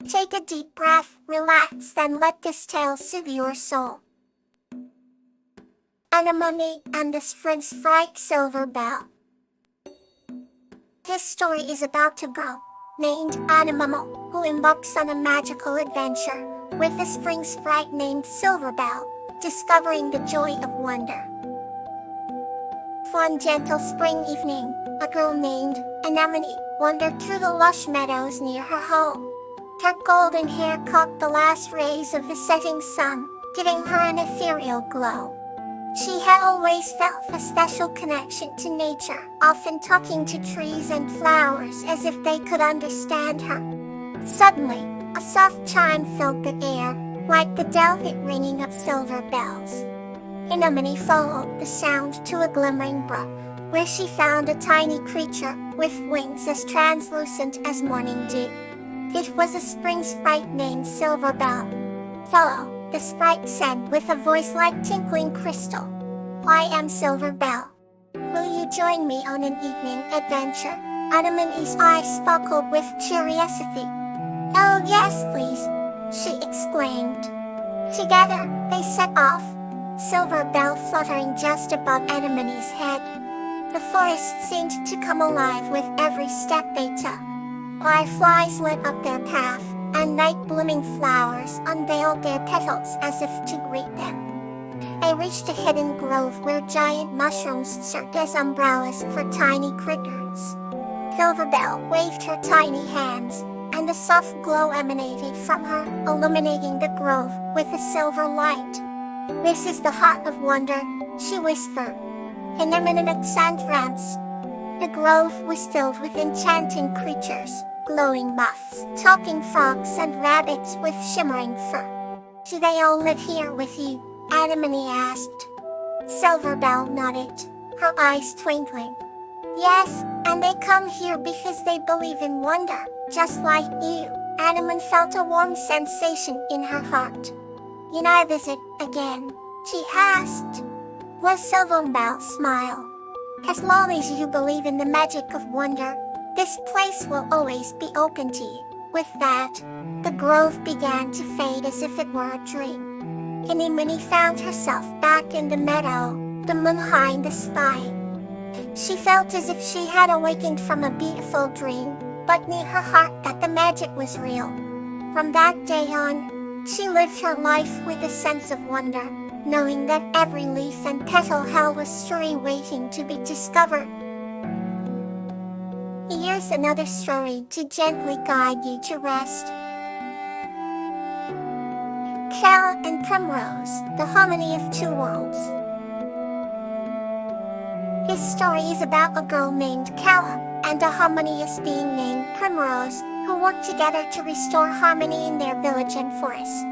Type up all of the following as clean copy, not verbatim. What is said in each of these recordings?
Take a deep breath, relax, and let this tale soothe your soul. Anemone and the Spring's Fright Silver Bell. This story is about a girl named Anemone who embarks on a magical adventure with a spring's fright named Silver Bell, discovering the joy of wonder. One gentle spring evening, a girl named Anemone wandered through the lush meadows near her home. Her golden hair caught the last rays of the setting sun, giving her an ethereal glow. She had always felt a special connection to nature, often talking to trees and flowers as if they could understand her. Suddenly, a soft chime filled the air, like the delicate ringing of silver bells. Anemone followed the sound to a glimmering brook, where she found a tiny creature with wings as translucent as morning dew. It was a spring sprite named Silver Bell. "Follow," the sprite said with a voice like tinkling crystal. "I am Silver Bell. Will you join me on an evening adventure?" Anemone's eyes sparkled with curiosity. "Oh yes, please," she exclaimed. Together, they set off, Silver Bell fluttering just above Anemone's head. The forest seemed to come alive with every step they took. Fireflies lit up their path, and night-blooming flowers unveiled their petals as if to greet them. They reached a hidden grove where giant mushrooms served as umbrellas for tiny critters. Silver Bell waved her tiny hands, and a soft glow emanated from her, illuminating the grove with a silver light. "This is the heart of wonder," she whispered. Anemone Sandrams. The grove was filled with enchanting creatures, glowing moths, talking frogs, and rabbits with shimmering fur. "Do they all live here with you?" Anemone asked. Silver Bell nodded, her eyes twinkling. "Yes, and they come here because they believe in wonder, just like you." Anemone felt a warm sensation in her heart. "Can I visit again?" she asked. Was Silver Bell smile. "As long as you believe in the magic of wonder, this place will always be open to you." With that, the grove began to fade as if it were a dream. Anemone found herself back in the meadow, the moon high in the sky. She felt as if she had awakened from a beautiful dream, but knew her heart that the magic was real. From that day on, she lived her life with a sense of wonder, knowing that every leaf and petal held a story waiting to be discovered. Here's another story to gently guide you to rest. Kala and Primrose, the Harmony of Two Worlds. This story is about a girl named Kala and a harmonious being named Primrose who work together to restore harmony in their village and forest.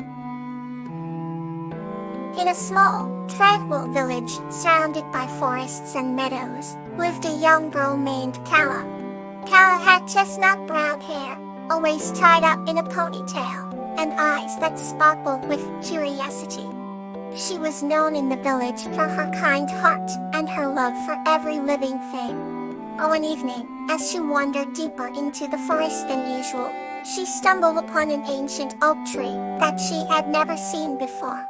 In a small, tranquil village surrounded by forests and meadows, lived a young girl named Kala. Kala had chestnut brown hair, always tied up in a ponytail, and eyes that sparkled with curiosity. She was known in the village for her kind heart and her love for every living thing. One evening, as she wandered deeper into the forest than usual, she stumbled upon an ancient oak tree that she had never seen before.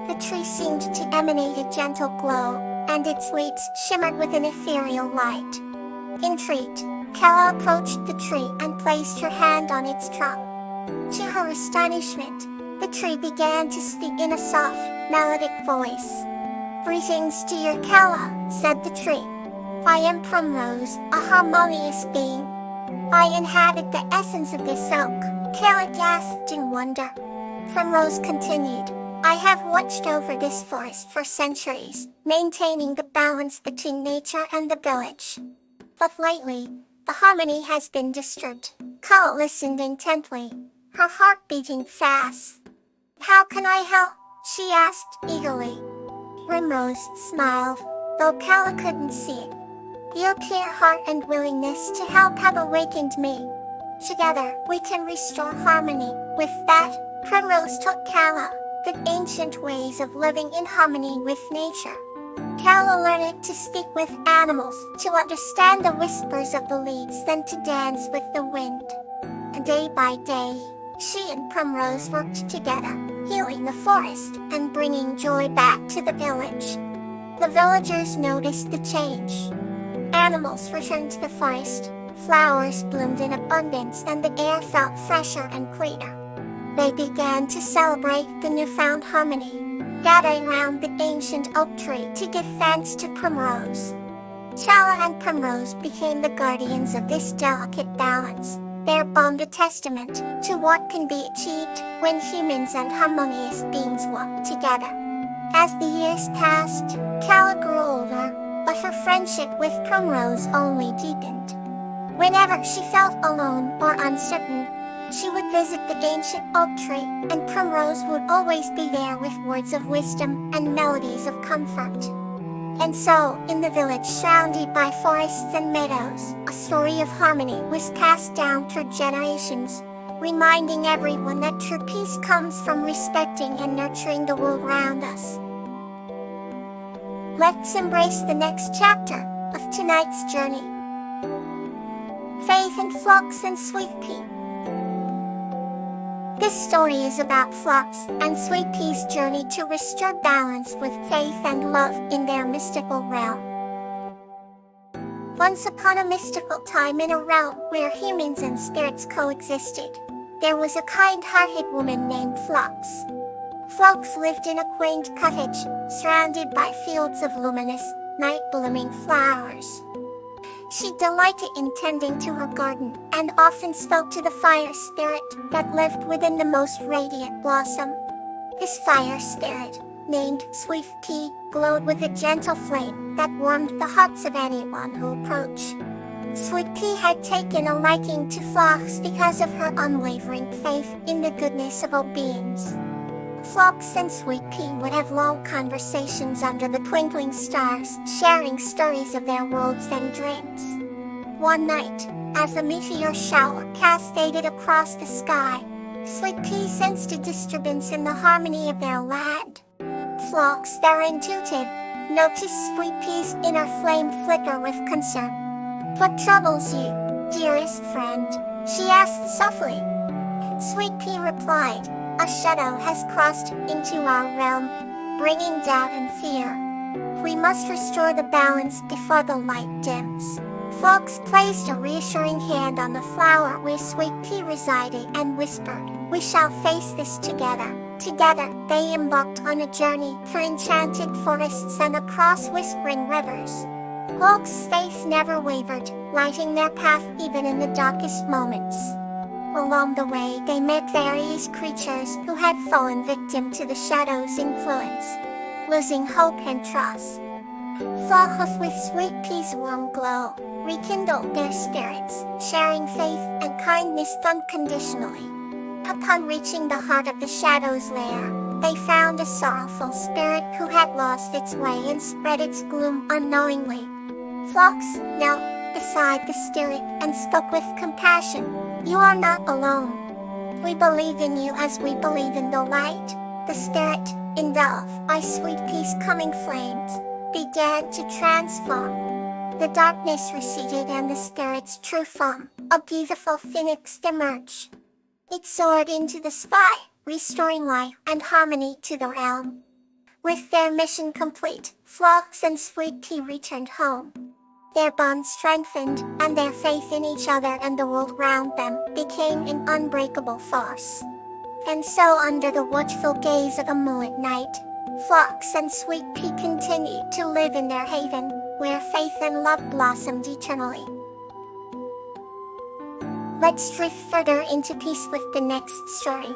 The tree seemed to emanate a gentle glow, and its leaves shimmered with an ethereal light. Intrigued, Kala approached the tree and placed her hand on its trunk. To her astonishment, the tree began to speak in a soft, melodic voice. "Greetings, dear Kala," said the tree. "I am Primrose, a harmonious being. I inhabit the essence of this oak." Kala gasped in wonder. Primrose continued, "I have watched over this forest for centuries, maintaining the balance between nature and the village. But lately, the harmony has been disturbed." Kala listened intently, her heart beating fast. "How can I help?" she asked eagerly. Primrose smiled, though Kala couldn't see it. "Your clear heart and willingness to help have awakened me. Together, we can restore harmony." With that, Primrose taught Kala the ancient ways of living in harmony with nature. Kala learned to speak with animals, to understand the whispers of the leaves, and to dance with the wind. And day by day, She and Primrose worked together, healing the forest and bringing joy back to the village. The villagers noticed the change. Animals returned to the forest, flowers bloomed in abundance, and the air felt fresher and cleaner. They began to celebrate the newfound harmony, gathering round the ancient oak tree to give thanks to Primrose. Chala and Primrose became the guardians of this delicate balance, their bond a testament to what can be achieved when humans and harmonious beings work together. As the years passed, Chala grew older, but her friendship with Primrose only deepened. Whenever she felt alone or uncertain, she would visit the ancient oak tree, and Primrose would always be there with words of wisdom and melodies of comfort. And so, in the village surrounded by forests and meadows, a story of harmony was passed down through generations, reminding everyone that true peace comes from respecting and nurturing the world around us. Let's embrace the next chapter of tonight's journey. Faith in Phlox and Sweet Pea. This story is about Phlox and Sweet Pea's journey to restore balance with faith and love in their mystical realm. Once upon a mystical time in a realm where humans and spirits coexisted, there was a kind-hearted woman named Phlox. Phlox lived in a quaint cottage, surrounded by fields of luminous, night-blooming flowers. She delighted in tending to her garden, and often spoke to the fire spirit that lived within the most radiant blossom. This fire spirit, named Sweet Pea, glowed with a gentle flame that warmed the hearts of anyone who approached. Sweet Pea had taken a liking to Phlox because of her unwavering faith in the goodness of all beings. Phlox and Sweet Pea would have long conversations under the twinkling stars, sharing stories of their worlds and dreams. One night, as a meteor shower cascaded across the sky, Sweet Pea sensed a disturbance in the harmony of their land. Phlox, their intuitive, noticed Sweet Pea's inner flame flicker with concern. "What troubles you, dearest friend?" she asked softly. Sweet Pea replied, "A shadow has crossed into our realm, bringing doubt and fear. We must restore the balance before the light dims." Phlox placed a reassuring hand on the flower where Sweet Pea resided and whispered, "We shall face this together." Together, they embarked on a journey through enchanted forests and across whispering rivers. Phlox's faith never wavered, lighting their path even in the darkest moments. Along the way, they met various creatures who had fallen victim to the shadow's influence, losing hope and trust. Phlox, with Sweet Pea's warm glow, rekindled their spirits, sharing faith and kindness unconditionally. Upon reaching the heart of the shadow's lair, they found a sorrowful spirit who had lost its way and spread its gloom unknowingly. Phlox knelt beside the spirit and spoke with compassion. "You are not alone. We believe in you as we believe in the light." The spirit, engulfed by Sweet Pea's coming flames, began to transform. The darkness receded and the spirit's true form, a beautiful phoenix, emerged. It soared into the sky, restoring life and harmony to the realm. With their mission complete, Phlox and Sweet Pea returned home. Their bond strengthened, and their faith in each other and the world around them became an unbreakable force. And so, under the watchful gaze of a moon at night, Phlox and Sweet Pea continued to live in their haven, where faith and love blossomed eternally. Let's drift further into peace with the next story.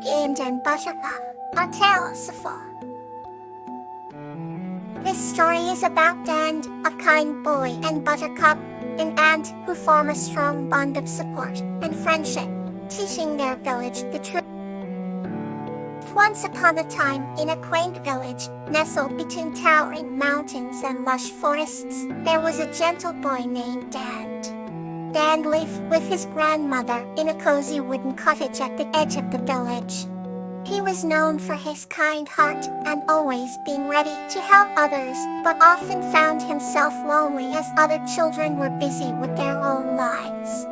Ant and Buttercup, a tale of Sappho. This story is about Dan, a kind boy, and Buttercup, an ant who form a strong bond of support and friendship, teaching their village the truth. Once upon a time, in a quaint village, nestled between towering mountains and lush forests, there was a gentle boy named Dan. Dan lived with his grandmother in a cozy wooden cottage at the edge of the village. He was known for his kind heart and always being ready to help others, but often found himself lonely as other children were busy with their own lives.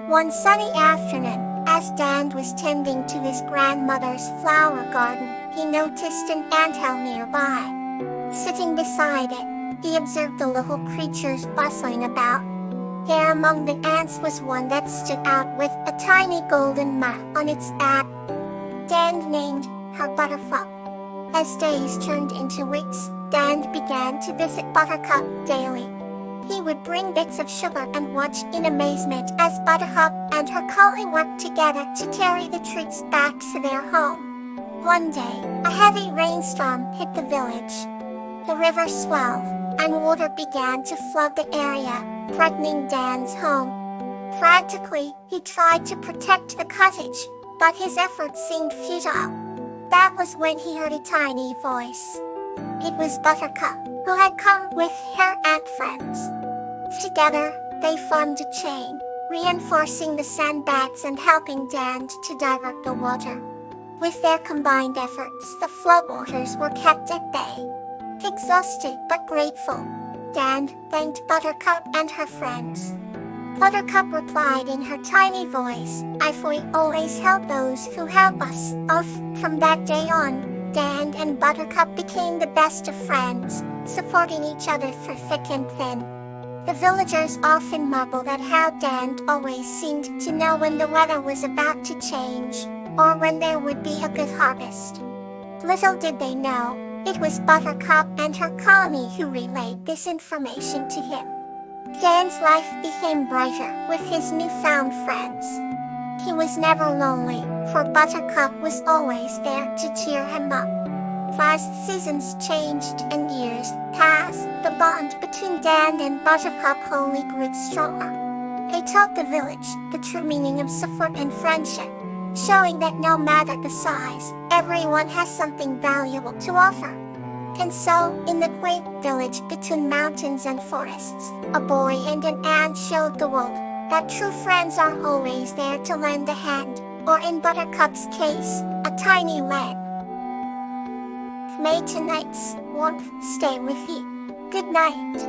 One sunny afternoon, as Dan was tending to his grandmother's flower garden, he noticed an anthill nearby. Sitting beside it, he observed the little creatures bustling about. There among the ants was one that stood out with a tiny golden mark on its back. Dan named her Buttercup. As days turned into weeks, Dan began to visit Buttercup daily. He would bring bits of sugar and watch in amazement as Buttercup and her collie worked together to carry the treats back to their home. One day, a heavy rainstorm hit the village. The river swelled, and water began to flood the area, threatening Dan's home. Frantically, he tried to protect the cottage, but his efforts seemed futile. That was when he heard a tiny voice. It was Buttercup, who had come with her ant friends. Together, they formed a chain, reinforcing the sandbags and helping Dan to divert the water. With their combined efforts, the floodwaters were kept at bay. Exhausted but grateful, Dan thanked Buttercup and her friends. Buttercup replied in her tiny voice, "I always help those who help us." From that day on, Dan and Buttercup became the best of friends, supporting each other through thick and thin. The villagers often marveled at how Dan always seemed to know when the weather was about to change, or when there would be a good harvest. Little did they know, it was Buttercup and her colony who relayed this information to him. Dan's life became brighter with his newfound friends. He was never lonely, for Buttercup was always there to cheer him up. As seasons changed and years passed, the bond between Dan and Buttercup only grew stronger. They taught the village the true meaning of support and friendship, showing that no matter the size, everyone has something valuable to offer. And so, in the quaint village between mountains and forests, a boy and an ant showed the world that true friends are always there to lend a hand, or in Buttercup's case, a tiny leg. May tonight's warmth stay with you. Good night.